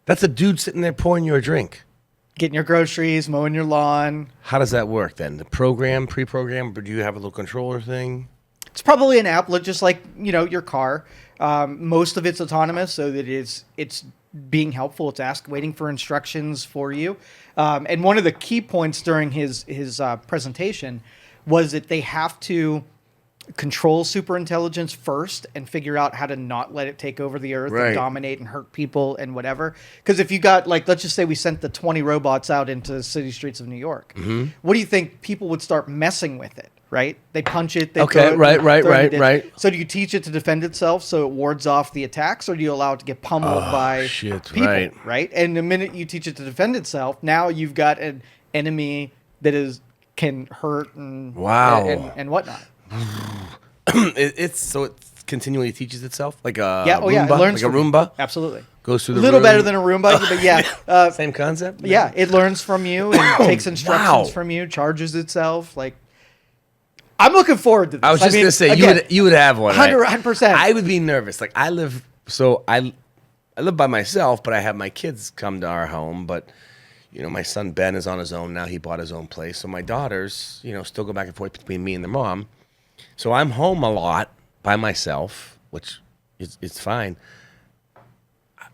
That's a dude sitting there pouring you a drink. Getting your groceries, mowing your lawn. How does that work then? The program, pre-program, or do you have a little controller thing? It's probably an app, just like your car. Most of it's autonomous, so that it's being helpful. It's waiting for instructions for you. And one of the key points during his presentation was that they have to control superintelligence first and figure out how to not let it take over the earth and dominate and hurt people and whatever. Because if you got, let's just say we sent the 20 robots out into the city streets of New York, what do you think? People would start messing with it, right? They punch it. They throw it, right. So do you teach it to defend itself so it wards off the attacks, or do you allow it to get pummeled by people, right? And the minute you teach it to defend itself, now you've got an enemy that can hurt and whatnot. It continually teaches itself like a Roomba, it learns like a Roomba. Absolutely, goes through the little room. Better than a Roomba, but yeah, same concept. Yeah, it learns from you and takes instructions from you, charges itself. Like, I'm looking forward to this. I was just gonna say again, you would have one. 100%. I would be nervous. Like I live by myself, but I have my kids come to our home. But my son Ben is on his own now. He bought his own place. So my daughters, still go back and forth between me and their mom. So I'm home a lot by myself, which is fine. I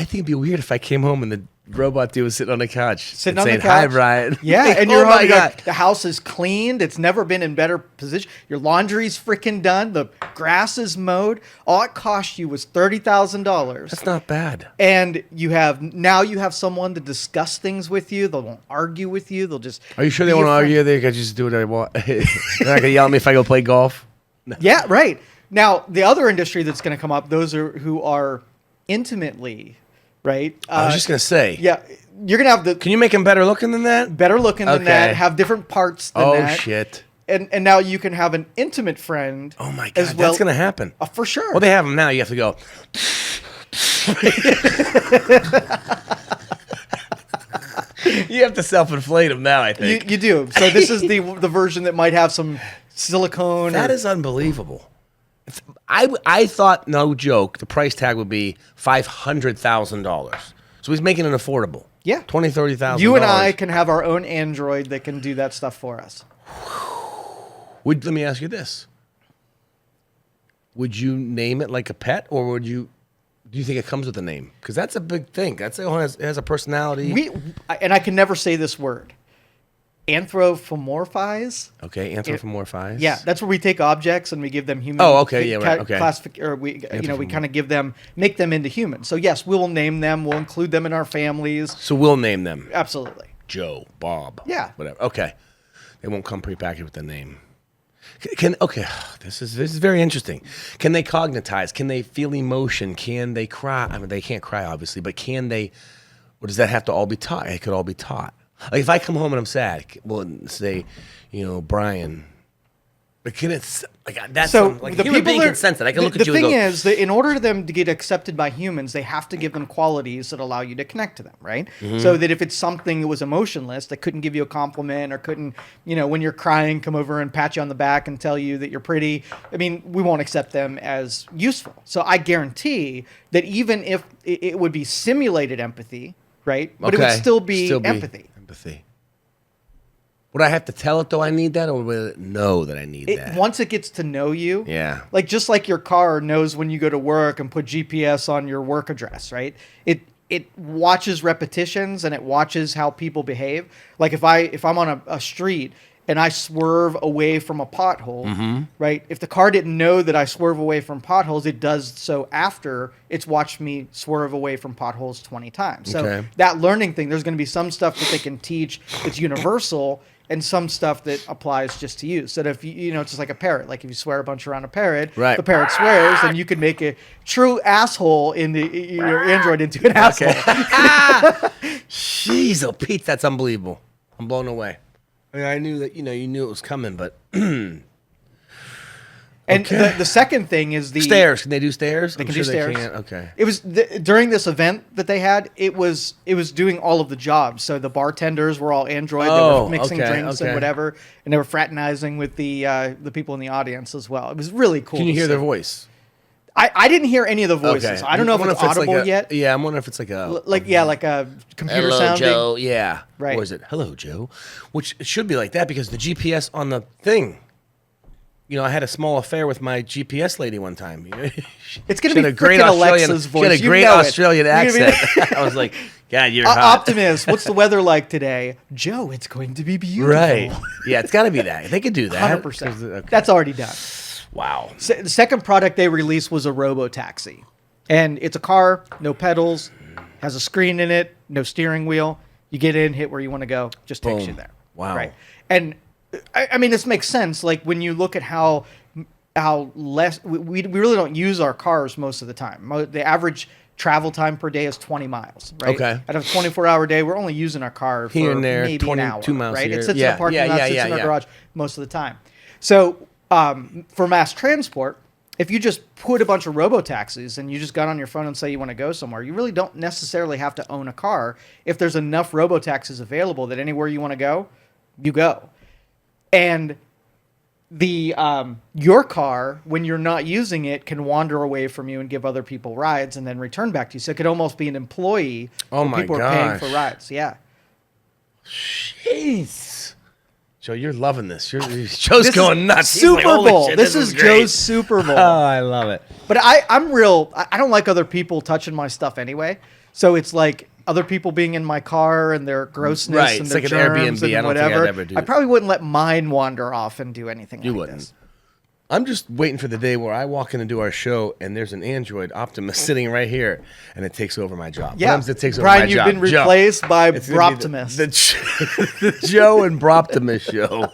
think it'd be weird if I came home and the robot dude was sitting on the couch saying, "Hi, Brian." Yeah, like, and you're home. The house is cleaned. It's never been in better position. Your laundry's freaking done. The grass is mowed. All it cost you was $30,000. That's not bad. And you have someone to discuss things with you. They won't argue with you. They'll just. Are you sure they won't argue? They can just do what I want. They're not gonna yell at me if I go play golf. No. Yeah, right. Now the other industry that's going to come up, those who are intimately. Right. I was just gonna say. Yeah, you're gonna have the. Can you make them better looking than that? Better looking than that. Have different parts than that. Oh shit. And now you can have an intimate friend. Oh my god, that's gonna happen. For sure. Well, they have them now. You have to go. You have to self-inflate them now. I think you do. So this is the version that might have some silicone. That is unbelievable. I thought, no joke, the price tag would be $500,000. So he's making it affordable. Yeah. $20,000, $30,000. You and I can have our own Android that can do that stuff for us. Let me ask you this. Would you name it like a pet, or do you think it comes with a name? Because that's a big thing. It has a personality. And I can never say this word. Anthropomorphize. Okay, anthropomorphize. Yeah, that's where we take objects and we give them human. Oh, okay, yeah, right. Okay. Or we kind of make them into humans. So yes, we will name them. We'll include them in our families. So we'll name them. Absolutely. Joe, Bob. Yeah. Whatever. Okay. They won't come prepackaged with the name. This is very interesting. Can they cognitize? Can they feel emotion? Can they cry? I mean, they can't cry obviously, but can they? Or does that have to all be taught? It could all be taught. Like if I come home and I'm sad, well, say, Brian. But can it like that's so like the human being can sense it? I can look at you. The thing is that in order for them to get accepted by humans, they have to give them qualities that allow you to connect to them, right? Mm-hmm. So that if it's something that was emotionless, that couldn't give you a compliment or couldn't, when you're crying, come over and pat you on the back and tell you that you're pretty. I mean, we won't accept them as useful. So I guarantee that even if it would be simulated empathy, right? But it would still be empathy. Would I have to tell it, though, I need that, or will it know that I need that? Once it gets to know you, yeah, just like your car knows when you go to work and put GPS on your work address, right? It watches repetitions and it watches how people behave. Like if I'm on a street and I swerve away from a pothole, mm-hmm. right? If the car didn't know that I swerve away from potholes, it does so after it's watched me swerve away from potholes 20 times. So that learning thing, there's going to be some stuff that they can teach that's universal and some stuff that applies just to you. So that if it's just like a parrot. Like if you swear a bunch around a parrot, the parrot swears, then you could make a true asshole in your Android into an asshole. Jeez, oh Pete, that's unbelievable. I'm blown away. I mean, I knew that you knew it was coming, but and the second thing is the stairs. Can they do stairs? They can do stairs. They can. Okay. It was during this event that they had. It was doing all of the jobs. So the bartenders were all Android. They were mixing drinks and whatever, and they were fraternizing with the people in the audience as well. It was really cool. Can you hear their voice? I didn't hear any of the voices. I don't know if it's audible yet. Yeah, I'm wondering if it's like a like a computer hello, sounding. Joe. Yeah, Right. Or is it hello, Joe? Which it should be like that because the GPS on the thing. You know, I had a small affair with my GPS lady one time. It's going to be a great freaking Australian. Alexa's She voice. had a great Australian accent. I was like, God, you're hot. Optimus, what's the weather like today? Joe, it's going to be beautiful. Right. Yeah, it's got to be that. They could do that. 100%. Okay. That's already done. Wow. The second product they released was a robo-taxi. And it's a car, no pedals, has a screen in it, no steering wheel. You get in, hit where you want to go, just takes Boom. you there. Wow. Right. And I mean, this makes sense. Like when you look at how less we really don't use our cars most of the time. The average travel time per day is 20 miles, right? Okay. Out of a 24-hour day, we're only using our car for Here and there, maybe an hour, 22 miles right? here. It sits Yeah, in a parking yeah, lot, yeah, sits yeah, in our yeah. garage most of the time. So for mass transport, if you just put a bunch of robo-taxis and you just got on your phone and say you want to go somewhere, you really don't necessarily have to own a car. If there's enough robo-taxis available that anywhere you want to go, you go. And the your car, when you're not using it, can wander away from you and give other people rides and then return back to you. So it could almost be an employee. Oh where my people are paying for gosh. rides. Yeah. Jeez. Joe, you're loving this. Joe's This going is nuts. He's Super like, "Holy Bowl. shit, This is great." Joe's Super Bowl. Oh, I love it. But I don't like other people touching my stuff anyway. So it's like other people being in my car and their grossness Right, and it's their like an germs Airbnb. and I don't think I'd whatever. ever do I it. probably wouldn't let mine wander off and do anything You like wouldn't. this. I'm just waiting for the day where I walk in and do our show, and there's an Android Optimus sitting right here, and it takes over my job. Yeah, What happens if it takes over Brian, my you've job? been Joe, replaced by it's gonna be Broptimus. The Joe and Broptimus show.